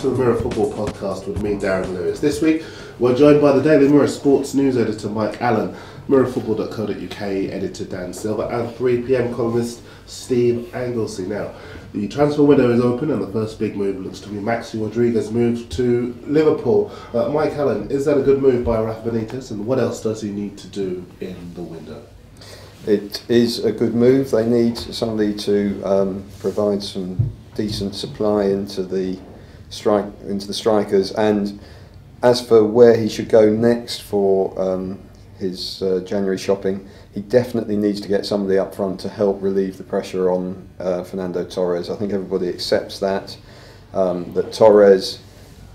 to the Mirror Football podcast with me, Darren Lewis. This week, we're joined by the Daily Mirror Sports News editor Mike Allen, MirrorFootball.co.uk editor Dan Silver, and 3 PM columnist Steve Anglesey. Now, the transfer window is open, and the first big move looks to be Maxi Rodriguez move to Liverpool. Mike Allen, is that a good move by Rafa Benitez, and what else does he need to do in the window? It is a good move. They need somebody to provide some decent supply into the strikers, and as for where he should go next for his January shopping, he definitely needs to get somebody up front to help relieve the pressure on Fernando Torres. I think everybody accepts that Torres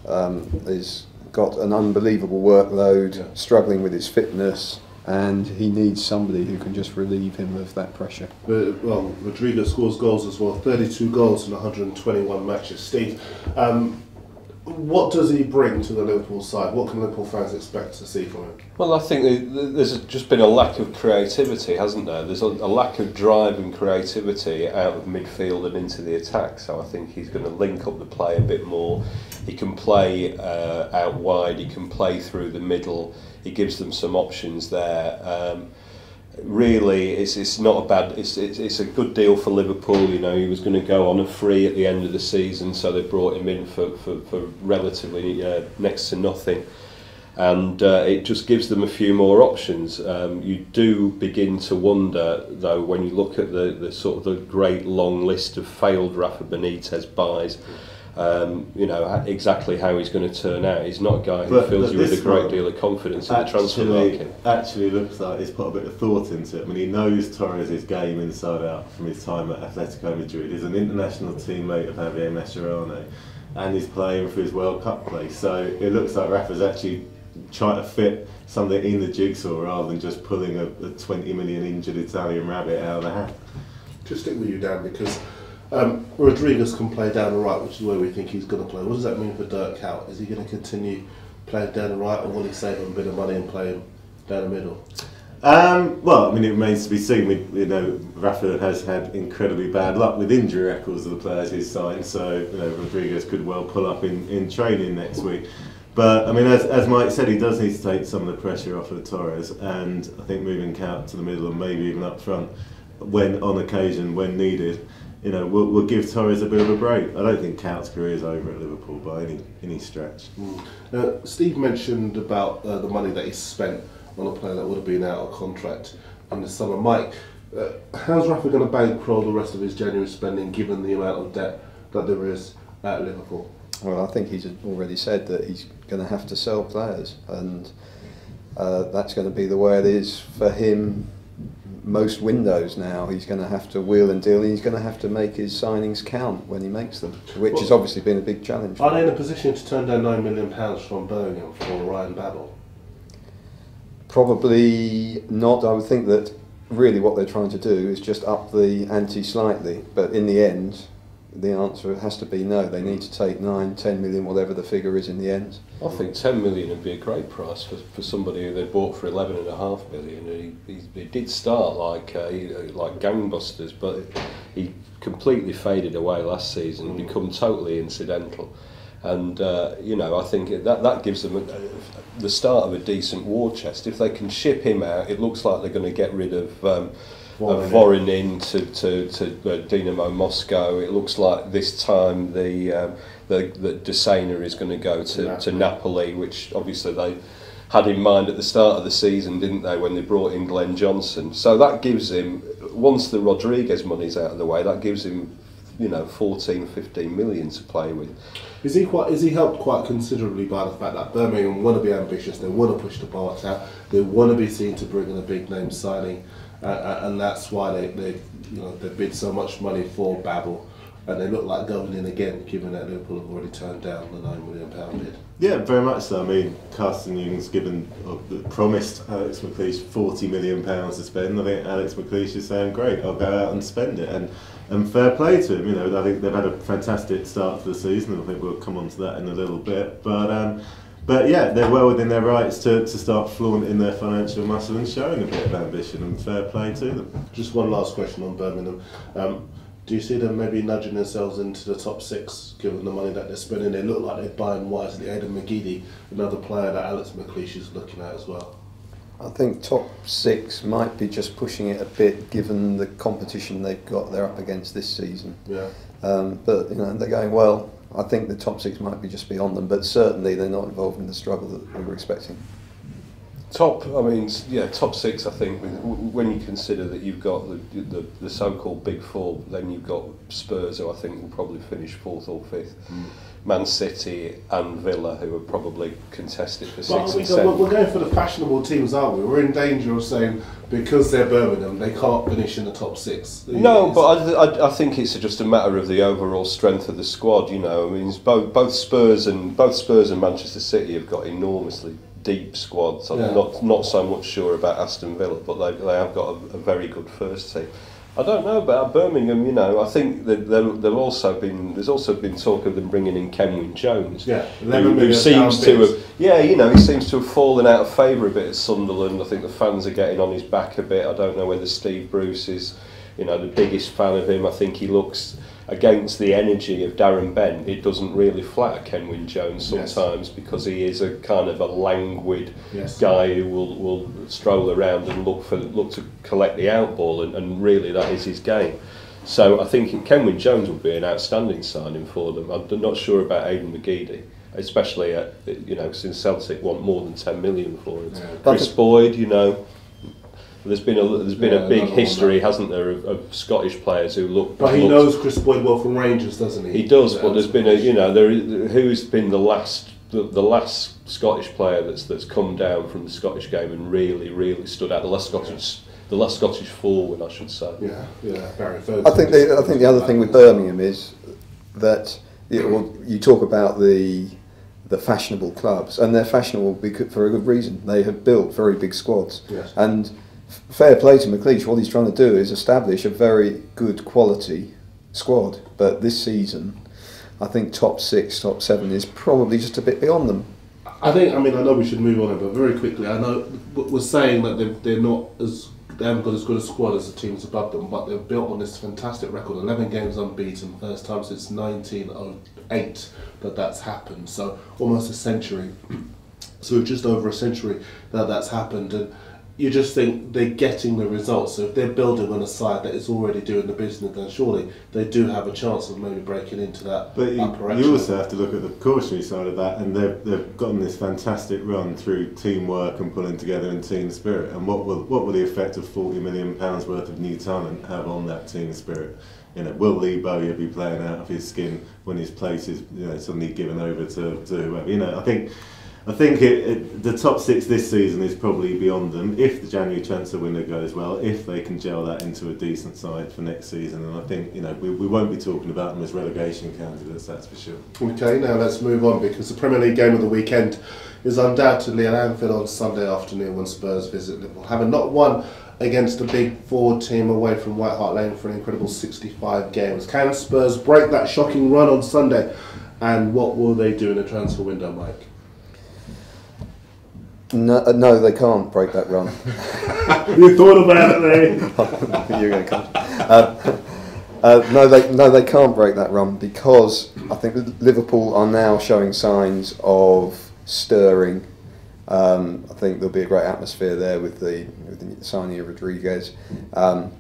has got an unbelievable workload, struggling with his fitness, and he needs somebody who can just relieve him of that pressure. Well, Rodriguez scores goals as well, 32 goals in 121 matches. Steve, what does he bring to the Liverpool side? What can Liverpool fans expect to see from him? Well, I think there's just been a lack of creativity, hasn't there? There's a lack of drive and creativity out of midfield and into the attack, so I think he's going to link up the play a bit more. He can play out wide, he can play through the middle, he gives them some options there. Really, it's not a bad. It's a good deal for Liverpool. You know, he was going to go on a free at the end of the season, so they brought him in for relatively next to nothing, and it just gives them a few more options. You do begin to wonder, though, when you look at the sort of the great long list of failed Rafa Benitez buys. You know exactly how he's going to turn out. He's not a guy who fills you with a great deal of confidence in the transfer market. Actually looks like he's put a bit of thought into it. I mean, he knows Torres' game inside out from his time at Atletico Madrid. He's an international teammate of Javier Mascherano, and he's playing for his World Cup place. So it looks like Rafa's actually trying to fit something in the jigsaw rather than just pulling a 20 million injured Italian rabbit out of the hat. Just stick with you, Dan, because Rodriguez can play down the right, which is where we think he's going to play. What does that mean for Dirk Kuyt? Is he going to continue playing down the right, or will he save him a bit of money and play him down the middle? Well, I mean, it remains to be seen. You know, Rafa has had incredibly bad luck with injury records of the players he's signed, so you know Rodriguez could well pull up in training next week. But I mean, as Mike said, he does need to take some of the pressure off of Torres, and I think moving Kuyt to the middle and maybe even up front, when on occasion, when needed. You know, we'll give Torres a bit of a break. I don't think Kuyt's career is over at Liverpool by any stretch. Now, Steve mentioned about the money that he spent on a player that would have been out of contract in the summer. Mike, how's Rafa going to bankroll the rest of his January spending given the amount of debt that there is at Liverpool? Well, I think he's already said that he's going to have to sell players, and that's going to be the way it is for him. Most windows now, he's going to have to wheel and deal, and he's going to have to make his signings count when he makes them, which has obviously been a big challenge. Are they in a position to turn down £9 million from Birmingham for Ryan Babel? Probably not. I would think that really what they're trying to do is just up the ante slightly, but in the end the answer has to be no. They need to take 9, 10 million, whatever the figure is in the end. I think 10 million would be a great price for somebody who they bought for 11.5 million. He did start like gangbusters, but he completely faded away last season, become totally incidental. And you know, I think that gives them the start of a decent war chest. If they can ship him out, it looks like they're going to get rid of Voronin to Dinamo Moscow. It looks like this time the Desena is going to go to Napoli, which obviously they had in mind at the start of the season, didn't they, when they brought in Glenn Johnson. So that gives him, once the Rodriguez money's out of the way, that gives him, you know, 14, 15 million to play with. Is he helped quite considerably by the fact that Birmingham want to be ambitious, they want to push the bar out, they want to be seen to bring in a big name signing, and that's why they bid so much money for Babel, and they look like going in again, given that Liverpool have already turned down the £9 million bid. Yeah, very much so. I mean, Carsten Jung's promised Alex McLeish £40 million to spend. I think Alex McLeish is saying, great, I'll go out and spend it. And fair play to him. You know, I think they've had a fantastic start to the season. I think we'll come on to that in a little bit. But yeah, they're well within their rights to start flaunting their financial muscle and showing a bit of ambition, and fair play to them. Just one last question on Birmingham. Do you see them maybe nudging themselves into the top 6, given the money that they're spending? They look like they're buying wisely. Aidan McGeady, another player that Alex McLeish is looking at as well. I think top 6 might be just pushing it a bit, given the competition they're up against this season. Yeah. But they're going well. I think the top 6 might be just beyond them, but certainly they're not involved in the struggle that we were expecting. Top 6. I think when you consider that you've got the so-called big 4, then you've got Spurs, who I think will probably finish 4th or 5th. Man City and Villa, who are probably contested for 6th and 7th. We're going for the fashionable teams, aren't we? We're in danger of saying because they're Birmingham, they can't finish in the top 6. No, but I think it's just a matter of the overall strength of the squad. I mean, both Spurs and Manchester City have got enormously deep squads. I'm not so much sure about Aston Villa, but they have got a very good first team. I don't know about Birmingham. I think that there's also been talk of them bringing in Kenwyne Jones. Yeah, who seems to have he seems to have fallen out of favour a bit at Sunderland. I think the fans are getting on his back a bit. I don't know whether Steve Bruce is the biggest fan of him. I think he looks, against the energy of Darren Bent, it doesn't really flatter Kenwyne Jones sometimes, because he is a kind of a languid guy who will stroll around and look to collect the outball, and really that is his game. So I think Kenwyne Jones would be an outstanding signing for them. I'm not sure about Aidan McGeady, especially since Celtic want more than 10 million for it. Yeah. Chris Boyd, There's been a big history, hasn't there, of Scottish players who look. But he knows Chris Boyd well from Rangers, doesn't he? He does, but there's been who's been the last Scottish player that's come down from the Scottish game and really stood out. The last Scottish forward, I should say. Yeah, Barry Ferguson. I think the other thing with Birmingham is that you talk about the fashionable clubs, and they're fashionable for a good reason. They have built very big squads, and fair play to McLeish. What he's trying to do is establish a very good quality squad. But this season, I think top 6, top 7 is probably just a bit beyond them. I know we should move on, but very quickly, I know we're saying that they haven't got as good a squad as the teams above them, but they've built on this fantastic record. 11 games unbeaten, first time since 1908 that's happened. So almost a century. So just over a century that's happened, and you just think they're getting the results. So if they're building on a side that is already doing the business, then surely they do have a chance of maybe breaking into that upper echelon. You also have to look at the cautionary side of that, and they've gotten this fantastic run through teamwork and pulling together and team spirit. And what will the effect of £40 million worth of new talent have on that team spirit? Will Lee Bowyer be playing out of his skin when his place is suddenly given over to whoever? I think the top 6 this season is probably beyond them if the January transfer window goes well, if they can gel that into a decent side for next season. And I think we won't be talking about them as relegation candidates, that's for sure. Okay, now let's move on, because the Premier League game of the weekend is undoubtedly at Anfield on Sunday afternoon when Spurs visit Liverpool, having not won against the big 4 team away from White Hart Lane for an incredible 65 games. Can Spurs break that shocking run on Sunday, and what will they do in the transfer window, Mike? No, they can't break that run. You thought about it, mate. You're going to come. No, they can't break that run, because I think Liverpool are now showing signs of stirring. I think there'll be a great atmosphere there with the signing of Rodriguez. And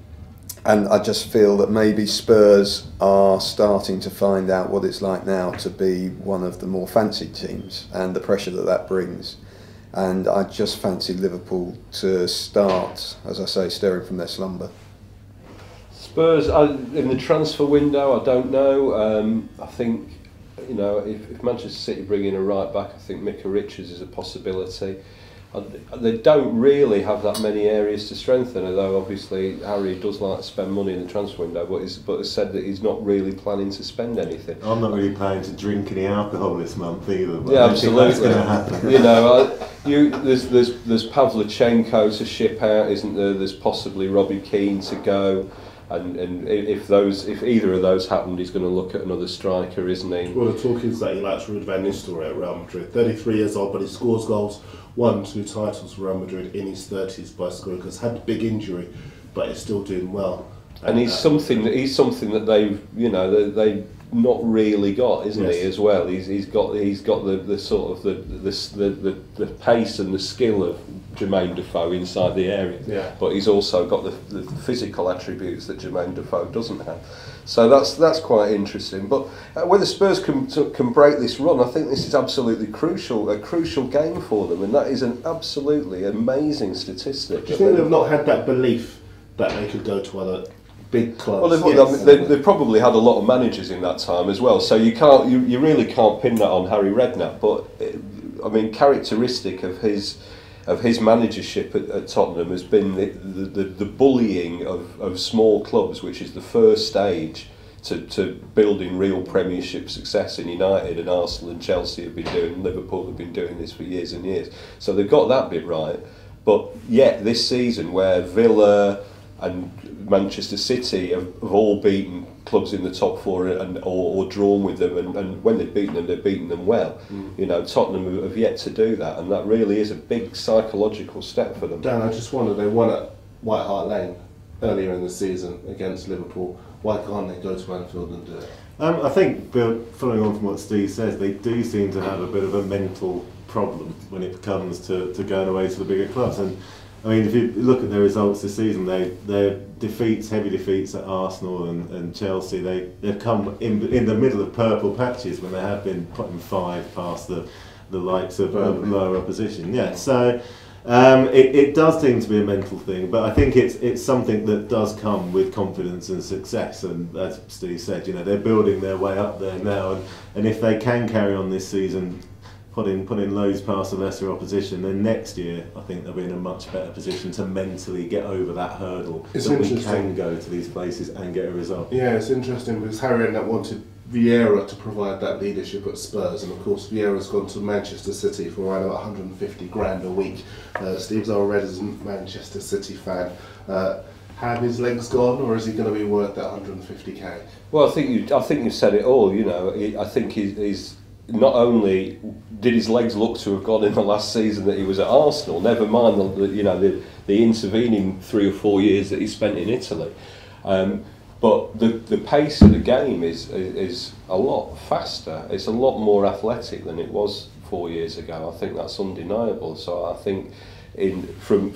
I just feel that maybe Spurs are starting to find out what it's like now to be one of the more fancied teams, and the pressure that brings. And I just fancy Liverpool to start, as I say, stirring from their slumber. Spurs, in the transfer window, I don't know. I think, if Manchester City bring in a right back, I think Micah Richards is a possibility. They don't really have that many areas to strengthen, although obviously Harry does like to spend money in the transfer window, but has said that he's not really planning to spend anything. I'm not really planning to drink any alcohol this month either. But yeah, I absolutely. Think that's going to happen. There's Pavlyuchenko to ship out, isn't there? There's possibly Robbie Keane to go. And if either of those happened, he's going to look at another striker, isn't he? Well, the talk is that he likes Ruud van Nistelrooy at Real Madrid. 33 years old, but he scores goals, won 2 titles for Real Madrid in his 30s by scoring. Because had a big injury, but he's still doing well And he's something that they've not really got, isn't he? As well, he's got the sort of the pace and the skill of Jermaine Defoe inside the area. Yeah. But he's also got the physical attributes that Jermaine Defoe doesn't have. So that's quite interesting. But whether Spurs can break this run, I think this is absolutely crucial, a crucial game for them, and that is an absolutely amazing statistic. Do you think they've not had that belief that they could go to other big clubs? Well, they've probably had a lot of managers in that time as well, so you really can't pin that on Harry Redknapp. But I mean, characteristic of his managership at Tottenham has been the bullying of small clubs, which is the first stage to building real Premiership success. In United and Arsenal and Chelsea have been doing, Liverpool have been doing this for years and years. So they've got that bit right. But yet this season, where Villa and Manchester City have all beaten clubs in the top four or drawn with them, and when they've beaten them well. You know, Tottenham have yet to do that, and that really is a big psychological step for them. Dan, I just wonder, they won at White Hart Lane earlier in the season against Liverpool. Why can't they go to Anfield and do it? I think, following on from what Steve says, they do seem to have a bit of a mental problem when it comes to going away to the bigger clubs. And I mean, if you look at their results this season, their defeats, heavy defeats at Arsenal and Chelsea, they've come in the middle of purple patches when they have been putting 5 past the likes of lower opposition. Yeah, so it does seem to be a mental thing, but I think it's something that does come with confidence and success. And as Steve said, you know, they're building their way up there now, and if they can carry on this season, putting loads past the lesser opposition, then next year I think they'll be in a much better position to mentally get over that hurdle. It's that interesting. We can go to these places and get a result. Yeah, it's interesting because Harry Redknapp wanted Vieira to provide that leadership at Spurs, and of course Vieira's gone to Manchester City for around about 150 grand a week. Steve's our resident Manchester City fan. Have his legs gone, or is he going to be worth that 150k? Well, I think you've said it all. You know, I think he's not only did his legs look to have gone in the last season that he was at Arsenal, never mind the intervening 3 or 4 years that he spent in Italy, but the pace of the game is a lot faster. It's a lot more athletic than it was 4 years ago. I think that's undeniable. So I think from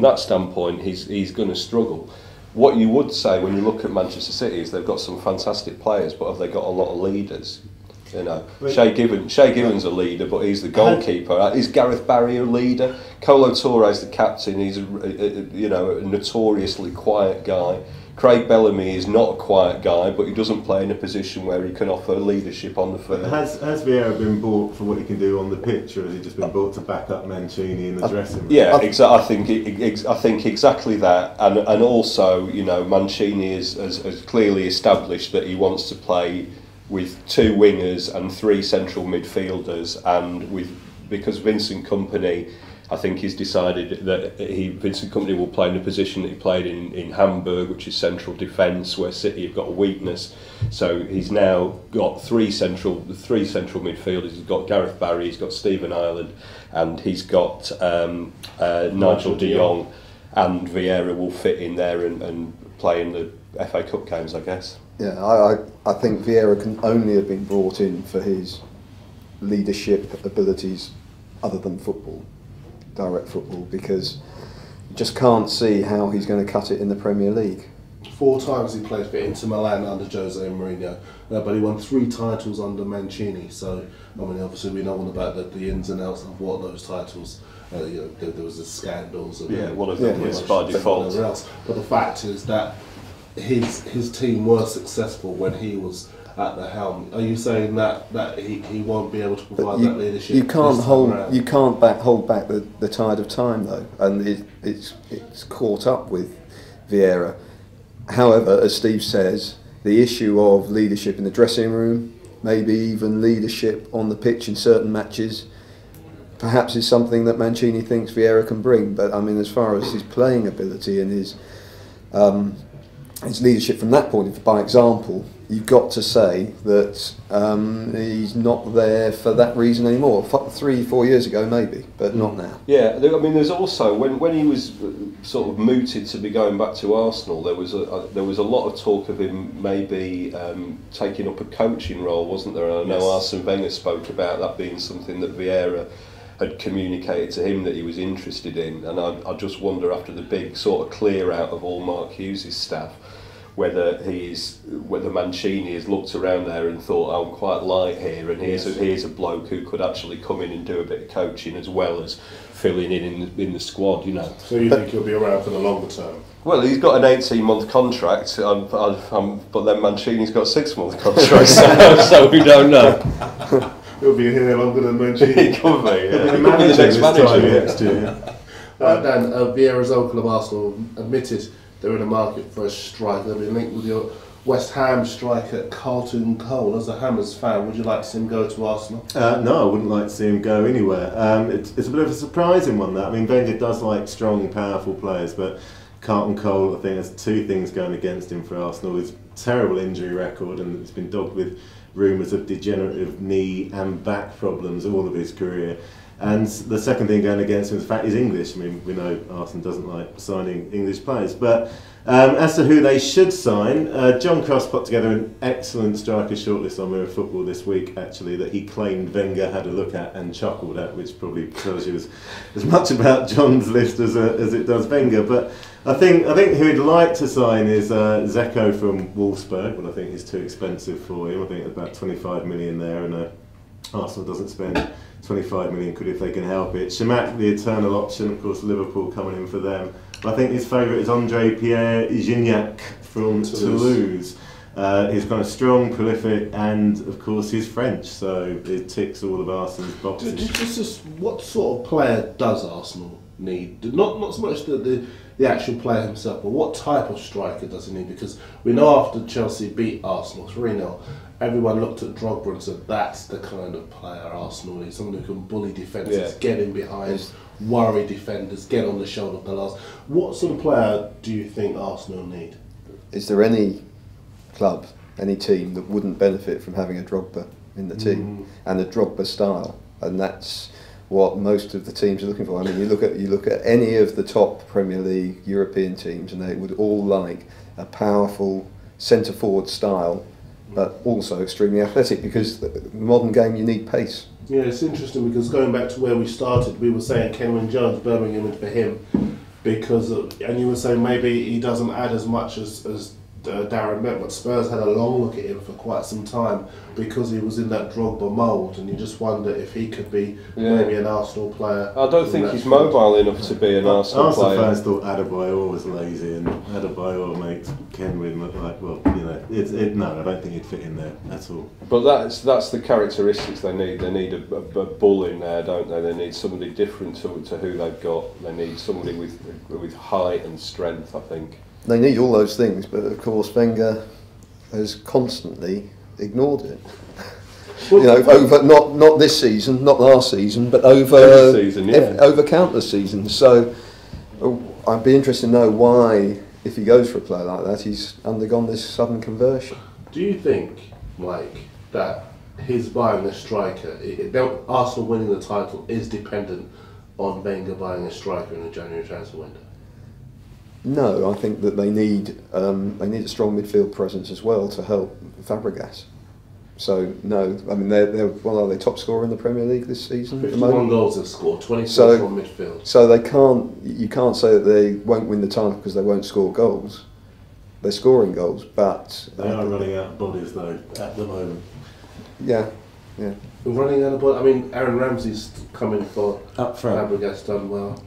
that standpoint, he's going to struggle. What you would say when you look at Manchester City is they've got some fantastic players, but have they got a lot of leaders? You know, Shea Given's a leader, but he's the goalkeeper. Is Gareth Barry a leader? Kolo Touré's the captain. He's a notoriously quiet guy. Craig Bellamy is not a quiet guy, but he doesn't play in a position where he can offer leadership on the field. Has Vieira been bought for what he can do on the pitch, or has he just been bought to back up Mancini in the dressing room? Yeah, exactly. I think exactly that, and also, you know, Mancini has clearly established that he wants to play with 2 wingers and 3 central midfielders, and because Vincent Kompany, I think he's decided that Vincent Kompany will play in the position that he played in Hamburg, which is central defence, where City have got a weakness. So he's now got 3 central midfielders. He's got Gareth Barry, he's got Stephen Ireland, and he's got Nigel de Jong, and Vieira will fit in there and play in the FA Cup games, I guess. Yeah, I think Vieira can only have been brought in for his leadership abilities other than football. Direct football, because you just can't see how he's going to cut it in the Premier League. 4 times he played for Inter Milan under Jose Mourinho, but he won 3 titles under Mancini. So, I mean, obviously we know all about the ins and outs of what those titles. You know, there was the scandals. One of them was by default. Else. But the fact is that his team were successful when he was at the helm. Are you saying that he won't be able to provide that leadership? You can't hold back the tide of time though, and it's caught up with Vieira. However, as Steve says, the issue of leadership in the dressing room, maybe even leadership on the pitch in certain matches, perhaps is something that Mancini thinks Vieira can bring. But I mean, as far as his playing ability and his his leadership from that point of view, by example, you've got to say that he's not there for that reason anymore. 3-4 years ago maybe, but not now. Yeah, I mean, there's also when he was sort of mooted to be going back to Arsenal, there was a lot of talk of him maybe taking up a coaching role, wasn't there? And I know Arsene Wenger spoke about that being something that Vieira had communicated to him that he was interested in, and I just wonder, after the big sort of clear out of all Mark Hughes' staff, whether Mancini has looked around there and thought, oh, I'm quite light here, and here's a bloke who could actually come in and do a bit of coaching as well as filling in the squad, you know. So you think he'll be around for the longer term? Well, he's got an 18-month contract, but then Mancini's got a 6-month contract, so we don't know. He'll be here longer than Mancini. He could be, yeah. He'll be the manager next year. Dan, Vieira's Owen Cole of Arsenal admitted they're in the market for a striker. They've been linked with your West Ham striker Owen Cole. As a Hammers fan, would you like to see him go to Arsenal? No, I wouldn't like to see him go anywhere. It's a bit of a surprising one, that. I mean, Wenger does like strong, powerful players, but Owen Cole, I think, has two things going against him for Arsenal. His terrible injury record, and it's been dogged with rumours of degenerative knee and back problems all of his career. And the second thing going against him is the fact he's English. I mean, we know Arsenal doesn't like signing English players. But as to who they should sign, John Cross put together an excellent striker shortlist on MirrorFootball this week, actually, that he claimed Wenger had a look at and chuckled at, which probably tells you as much about John's list as it does Wenger. But I think who he'd like to sign is Zeko from Wolfsburg, but I think it's too expensive for him. I think it's about 25 million there, and Arsenal doesn't spend 25 million quid if they can help it. Chamak, the eternal option, of course, Liverpool coming in for them. But I think his favourite is André-Pierre Gignac from Toulouse. He's kind of strong, prolific, and of course he's French, so it ticks all of Arsenal's boxes. Just what sort of player does Arsenal need? Not so much the actual player himself, but what type of striker does he need? Because we know after Chelsea beat Arsenal 3-0, everyone looked at Drogba and said that's the kind of player Arsenal needs, someone who can bully defences, get in behind, worry defenders, get on the shoulder of the last. What sort of player do you think Arsenal need? Is there any club, any team that wouldn't benefit from having a Drogba in the team and a Drogba style? And that's what most of the teams are looking for. I mean, you look at any of the top Premier League European teams, and they would all like a powerful centre forward style, but also extremely athletic, because the modern game you need pace. Yeah, it's interesting because going back to where we started, we were saying Kenwyne Jones, Birmingham, for him, and you were saying maybe he doesn't add as much as Darren Bent, but Spurs had a long look at him for quite some time because he was in that Drogba mould, and you just wonder if he could be maybe an Arsenal player. I don't think he's mobile enough to be an Arsenal player. Arsenal fans thought Adebayor was lazy, and Adebayor makes Kenwyne look like, well, you know, no, I don't think he'd fit in there at all. But that's the characteristics they need. They need a bull in there, don't they? They need somebody different to who they've got. They need somebody with height and strength, I think. They need all those things, but of course Wenger has constantly ignored it. You know, over not this season, not last season, but over season, over countless seasons. So I'd be interested to know why, if he goes for a player like that, he's undergone this sudden conversion. Do you think, Mike, that his buying a striker, Arsenal winning the title, is dependent on Wenger buying a striker in the January transfer window? No, I think that they need a strong midfield presence as well to help Fabregas. So no, I mean they're are they top scorer in the Premier League this season? 51 goals they've scored, 26 from midfield. So you can't say that they won't win the title because they won't score goals. They're scoring goals, but they are running out of bodies though at the moment. Yeah. We're running out of bodies. I mean, Aaron Ramsey's coming for up front. Fabregas done well.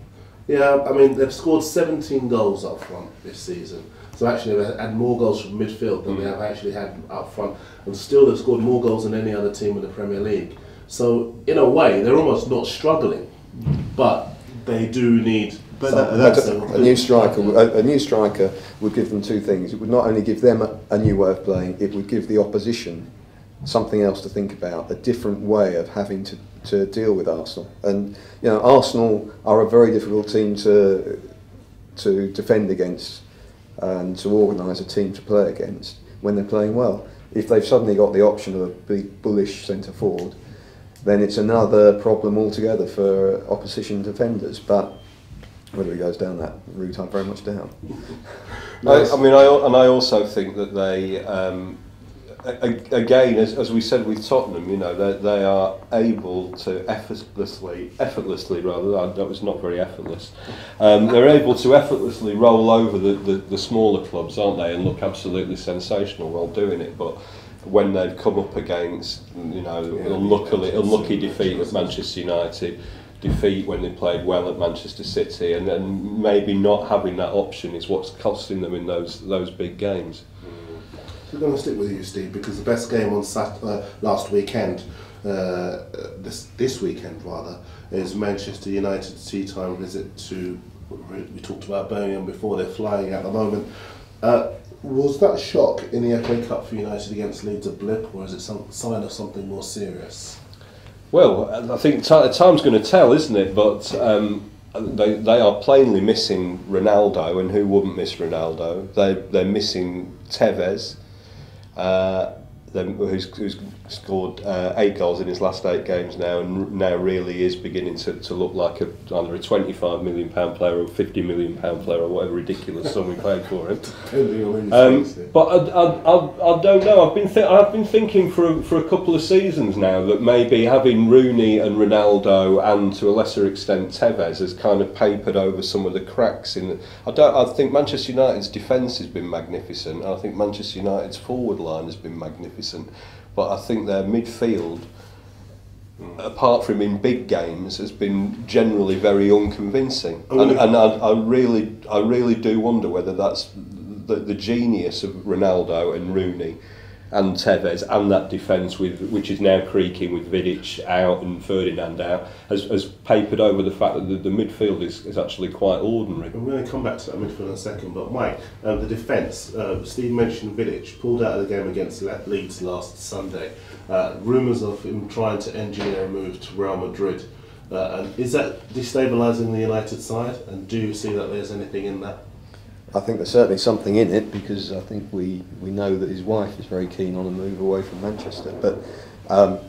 Yeah, I mean, they've scored 17 goals up front this season. So actually they've had more goals from midfield than they have actually had up front. And still they've scored more goals than any other team in the Premier League. So in a way, they're almost not struggling. But they do need a new striker. A new striker would give them two things. It would not only give them a new way of playing, it would give the opposition something else to think about, a different way of having to deal with Arsenal. And you know, Arsenal are a very difficult team to defend against. and to organise a team to play against when they're playing well. If they've suddenly got the option of a big bullish centre forward, then it's another problem altogether for opposition defenders. But whether he goes down that route, I very much doubt. I also think that they, again, as we said with Tottenham, you know, they are able to effortlessly rather, that was not very effortless, they're able to effortlessly roll over the smaller clubs, aren't they, and look absolutely sensational while doing it. But when they've come up against, you know, unlucky defeat at Manchester United, defeat when they played well at Manchester City, and then maybe not having that option is what's costing them in those big games. So I'm going to stick with you, Steve, because the best game on last weekend, this weekend rather, is Manchester United's tea-time visit to, we talked about Birmingham before, they're flying at the moment. Was that shock in the FA Cup for United against Leeds a blip, or is it some sign of something more serious? Well, I think time's going to tell, isn't it? But they are plainly missing Ronaldo, and who wouldn't miss Ronaldo? They're missing Tevez, who's scored 8 goals in his last 8 games now, and now really is beginning to look like either a £25 million player or a £50 million player or whatever ridiculous sum we paid for him. But I don't know. I've been thinking for a couple of seasons now that maybe having Rooney and Ronaldo and to a lesser extent Tevez has kind of papered over some of the cracks in. I think Manchester United's defence has been magnificent. I think Manchester United's forward line has been magnificent. But I think their midfield, apart from in big games, has been generally very unconvincing. And I really do wonder whether that's the genius of Ronaldo and Rooney and Tevez and that defence which is now creaking with Vidic out and Ferdinand out has papered over the fact that the midfield is actually quite ordinary. I'm going to come back to that midfield in a second, but Mike, the defence, Steve mentioned Vidic pulled out of the game against Leeds last Sunday. Rumours of him trying to engineer a move to Real Madrid. And is that destabilising the United side, and do you see that there's anything in that? I think there's certainly something in it, because I think we know that his wife is very keen on a move away from Manchester. But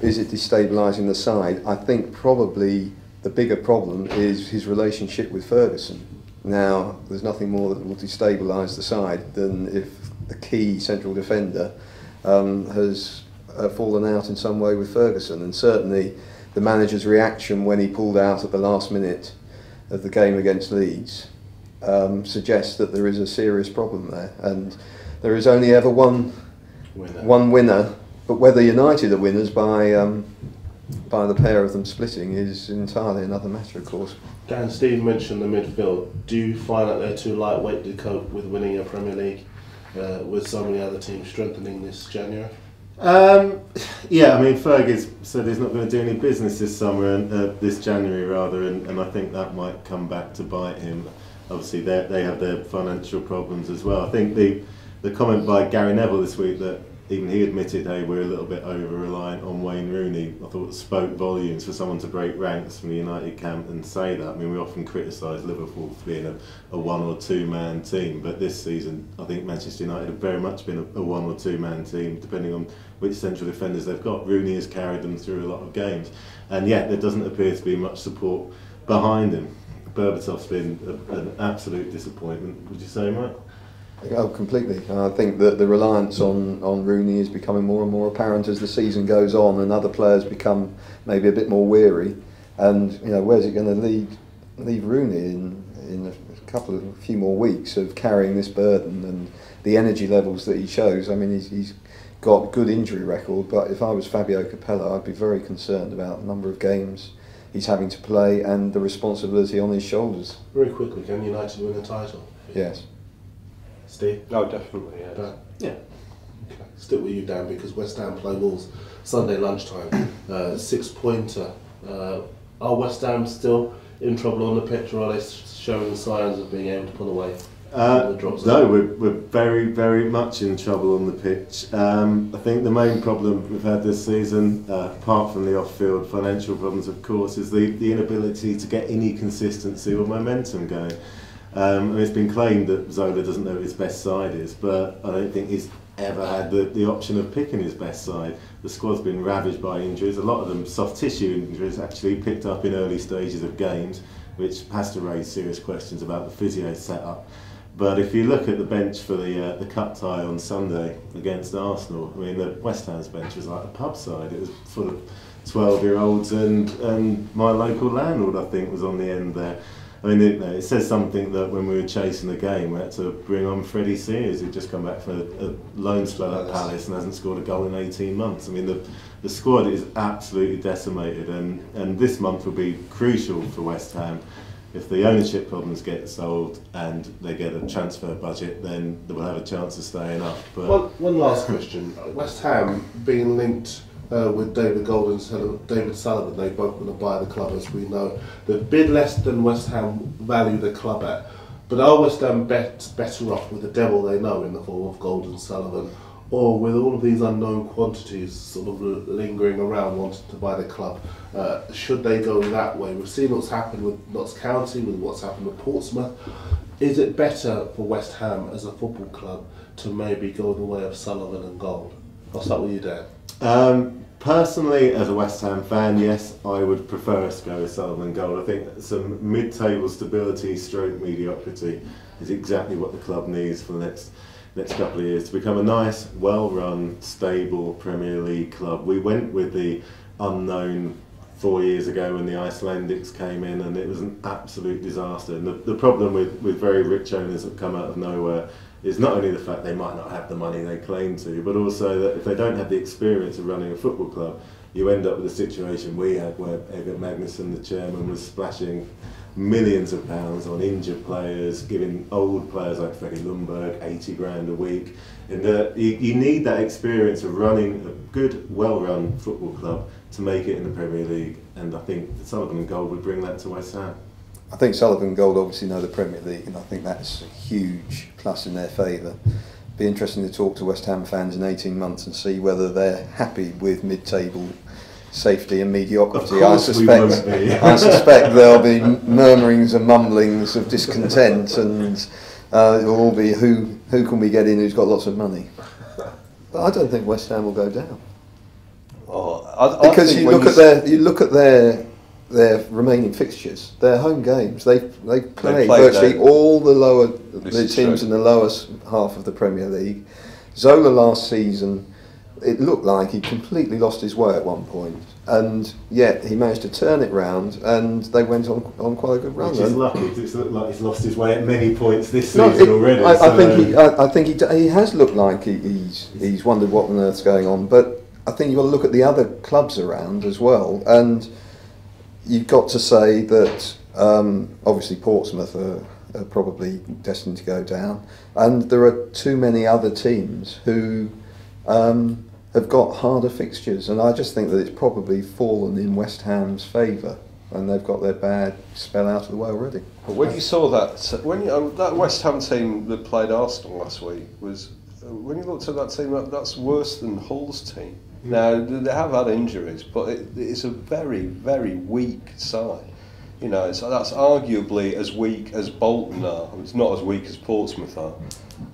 is it destabilising the side? I think probably the bigger problem is his relationship with Ferguson. Now, there's nothing more that will destabilise the side than if the key central defender has fallen out in some way with Ferguson. And certainly the manager's reaction when he pulled out at the last minute of the game against Leeds suggests that there is a serious problem there, and there is only ever one winner. But whether United are winners by the pair of them splitting is entirely another matter, of course. Dan, Steve mentioned the midfield. Do you find that they're too lightweight to cope with winning a Premier League with so many other teams strengthening this January? Yeah, I mean, Ferg has said he's not going to do any business this summer and this January rather, and I think that might come back to bite him. Obviously, they have their financial problems as well. I think the comment by Gary Neville this week that even he admitted, hey, we're a little bit over-reliant on Wayne Rooney, I thought spoke volumes for someone to break ranks from the United camp and say that. I mean, we often criticise Liverpool for being a one or two man team, but this season I think Manchester United have very much been a one or two man team, depending on which central defenders they've got. Rooney has carried them through a lot of games, and yet there doesn't appear to be much support behind him. Berbatov's been an absolute disappointment, would you say, Mike? Oh, completely. I think that the reliance on Rooney is becoming more and more apparent as the season goes on, and other players become maybe a bit more weary. And you know, where's it going to leave Rooney in a few more weeks of carrying this burden and the energy levels that he shows? I mean, he's got good injury record, but if I was Fabio Capello, I'd be very concerned about the number of games he's having to play and the responsibility on his shoulders. Very quickly, can United win a title? Yes. Steve? Oh, definitely, yes. Yeah. Okay. Stick with you, Dan, because West Ham play Wolves Sunday lunchtime. 6-pointer. Are West Ham still in trouble on the pitch, or are they showing signs of being able to pull away? No, we're very, very much in trouble on the pitch. I think the main problem we've had this season, apart from the off-field financial problems, of course, is the inability to get any consistency or momentum going. It's been claimed that Zola doesn't know what his best side is, but I don't think he's ever had the option of picking his best side. The squad's been ravaged by injuries, a lot of them soft tissue injuries actually picked up in early stages of games, which has to raise serious questions about the physio setup. But if you look at the bench for the cup tie on Sunday against Arsenal, I mean the West Ham's bench was like a pub side. It was full of 12-year-olds and my local landlord, I think, was on the end there. I mean, it says something that when we were chasing the game, we had to bring on Freddie Sears, who'd just come back from a loan spell at Palace and hasn't scored a goal in 18 months. I mean, the squad is absolutely decimated, and this month will be crucial for West Ham. If the ownership problems get solved and they get a transfer budget, then they will have a chance of staying up. But one last question. West Ham being linked with David Gold and David Sullivan, they both want to buy the club, as we know. They've bid less than West Ham value the club at. But are West Ham better off with the devil they know in the form of Gold and Sullivan, or with all of these unknown quantities sort of lingering around wanting to buy the club? Should they go that way? We've seen what's happened with Notts County, with what's happened with Portsmouth. Is it better for West Ham as a football club to maybe go the way of Sullivan and Gold? I'll start with you, Dan. Personally, as a West Ham fan, yes, I would prefer us to go with Sullivan and Gold. I think some mid-table stability stroke mediocrity is exactly what the club needs for the next couple of years to become a nice, well-run, stable Premier League club. We went with the unknown 4 years ago when the Icelandics came in, and it was an absolute disaster. And the problem with very rich owners that come out of nowhere is not only the fact they might not have the money they claim to, but also that if they don't have the experience of running a football club, you end up with a situation we had where Egert Magnusson, the chairman, was splashing millions of pounds on injured players, giving old players like Freddie Ljungberg 80 grand a week. And you need that experience of running a good, well-run football club to make it in the Premier League, and I think Sullivan and Gold would bring that to West Ham. I think Sullivan and Gold obviously know the Premier League, and I think that's a huge plus in their favour. Be interesting to talk to West Ham fans in 18 months and see whether they're happy with mid-table safety and mediocrity. I suspect there'll be murmurings and mumblings of discontent, and it'll all be who can we get in who's got lots of money. But I don't think West Ham will go down. Because you look at their remaining fixtures, their home games. They play virtually all the teams in the lowest half of the Premier League. Zola last season, it looked like he completely lost his way at one point, and yet he managed to turn it round, and they went on quite a good run. Which is lucky. It's looked like he's lost his way at many points this season already. I think he has looked like he's wondered what on earth's going on, but I think you've got to look at the other clubs around as well, and you've got to say that obviously Portsmouth are probably destined to go down, and there are too many other teams who have got harder fixtures, and I just think that it's probably fallen in West Ham's favour, and they've got their bad spell out of the way already. But when you saw that, that West Ham team that played Arsenal last week when you looked at that team, that's worse than Hull's team. Now, they have had injuries, but it's a very, very weak side. You know, that's arguably as weak as Bolton are. It's not as weak as Portsmouth are.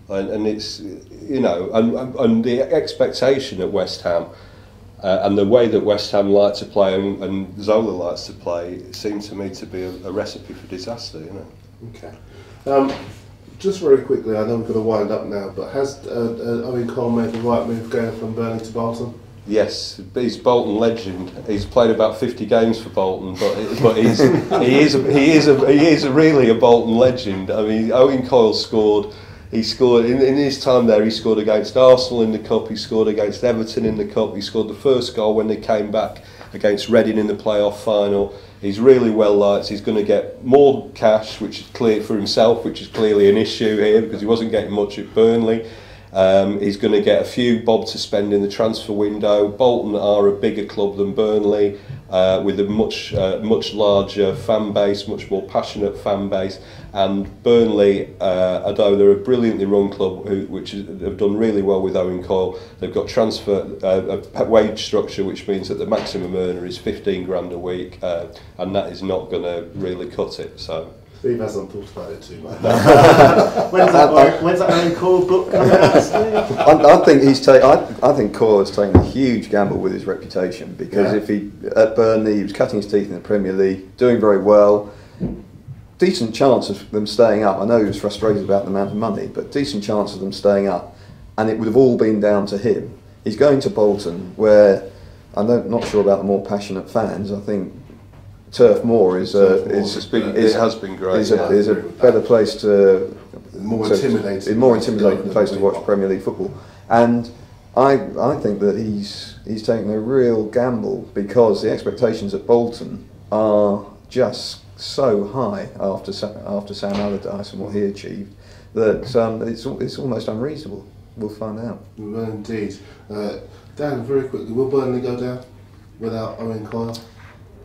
And it's, you know, and the expectation at West Ham and the way that West Ham like to play and Zola likes to play seems to me to be a recipe for disaster, you know. Okay. Just very quickly, I know we're going to wind up now, but has Owen Cole made the right move going from Burnley to Bolton? Yes, he's Bolton legend. He's played about 50 games for Bolton, but he is really a Bolton legend. I mean, Owen Cole scored. He scored in his time there. He scored against Arsenal in the cup. He scored against Everton in the cup. He scored the first goal when they came back against Reading in the playoff final. He's really well liked. He's going to get more cash, which is clear for himself, which is clearly an issue here because he wasn't getting much at Burnley. He's going to get a few bob to spend in the transfer window. Bolton are a bigger club than Burnley, with a much larger fan base, much more passionate fan base. And Burnley, although they're a brilliantly run club which have done really well with Owen Cole, they've got a wage structure which means that the maximum earner is 15 grand a week, and that is not going to really cut it. So Steve hasn't thought about it too much. When's that Owen Cole book coming out, Steve? I think Cole has taken a huge gamble with his reputation, because if he at Burnley he was cutting his teeth in the Premier League, doing very well, decent chance of them staying up. I know he was frustrated about the amount of money, but decent chance of them staying up, and it would have all been down to him. He's going to Bolton, where I'm not sure about the more passionate fans. I think Turf Moor is a better place to more intimidating place to watch Premier League football, and I think that he's taken a real gamble, because the expectations at Bolton are just so high after Sam Allardyce and what he achieved, that it's almost unreasonable. We'll find out. Well, indeed. Dan, very quickly, will Burnley go down without Owen Cole?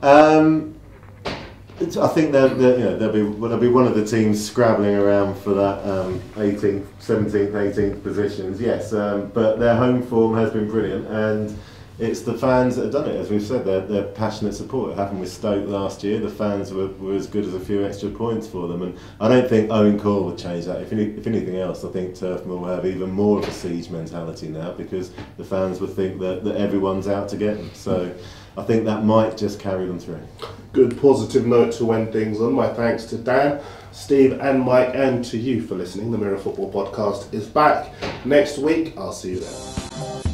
I think they'll be one of the teams scrabbling around for that 18th, 17th, 18th positions. Yes, but their home form has been brilliant, and it's the fans that have done it. As we've said, they're passionate support. It happened with Stoke last year. The fans were as good as a few extra points for them, and I don't think Owen Cole would change that. If anything else, I think Turf Moor will have even more of a siege mentality now, because the fans would think that everyone's out to get them. So I think that might just carry them through. Good positive note to end things on. My thanks to Dan, Steve and Mike, and to you for listening. The Mirror Football Podcast is back next week. I'll see you then.